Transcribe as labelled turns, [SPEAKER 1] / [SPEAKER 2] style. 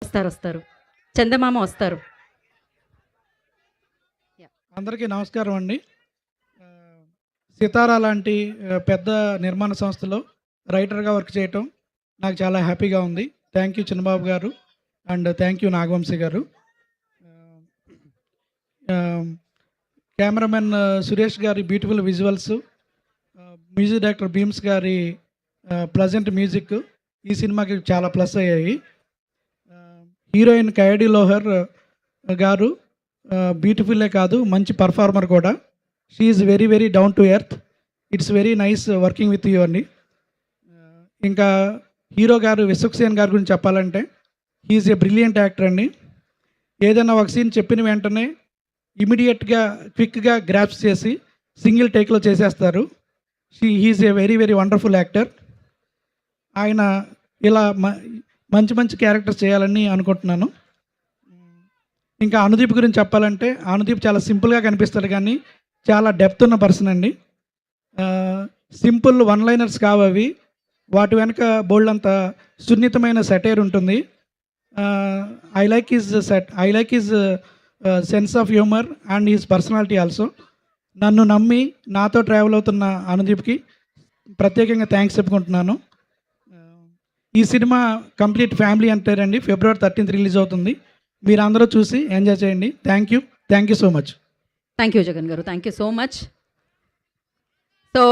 [SPEAKER 1] వస్తారు. చందమామ వస్తారు.
[SPEAKER 2] అందరికీ నమస్కారం అండి. సితారా లాంటి పెద్ద నిర్మాణ సంస్థలో రైటర్‌గా వర్క్ చేయటం నాకు చాలా హ్యాపీగా ఉంది. థ్యాంక్ యూ చిన్నబాబు గారు అండ్ థ్యాంక్ యూ నాగవంశీ గారు. కెమెరామెన్ సురేష్ గారి beautiful visuals, music director Bheems గారి ప్లెజెంట్ మ్యూజిక్ ఈ సినిమాకి చాలా ప్లస్ అయ్యాయి. హీరోయిన్ కయాడి లోహర్ గారు బ్యూటిఫుల్లే కాదు, మంచి పర్ఫార్మర్ కూడా. She is very very down to earth. It's very nice working with you అండి. ఇంకా హీరో గారు విశ్వక్సేన్ గారి గురించి చెప్పాలంటే హీఈస్ ఏ బ్రిలియంట్ యాక్టర్ అండి. ఏదైనా ఒక సీన్ చెప్పిన వెంటనే ఇమీడియట్గా క్విక్గా గ్రాప్స్ చేసి సింగిల్ టేక్లో చేసేస్తారు. He is a very very wonderful actor. ఆయన ఇలా మంచి మంచి క్యారెక్టర్స్ చేయాలని అనుకుంటున్నాను. ఇంకా అనుదీప్ గురించి చెప్పాలంటే అనుదీప్ చాలా సింపుల్గా కనిపిస్తాడు కానీ చాలా డెప్త్ ఉన్న పర్సన్ అండి. సింపుల్ వన్ లైనర్స్ కావు అవి, వాటి వెనక బోల్డ్ అంత సున్నితమైన సెటైర్ ఉంటుంది. I like his sense of humour and his personality also. నన్ను నమ్మి నాతో ట్రావెల్ అవుతున్న అనుదీప్కి ప్రత్యేకంగా థ్యాంక్స్ చెప్పుకుంటున్నాను. ఈ సినిమా కంప్లీట్ ఫ్యామిలీ అంటారండి. February 13th రిలీజ్ అవుతుంది. మీరు అందరూ చూసి ఎంజాయ్ చేయండి. Thank you so much.
[SPEAKER 1] Thank you Jagan garu. Thank you so much. So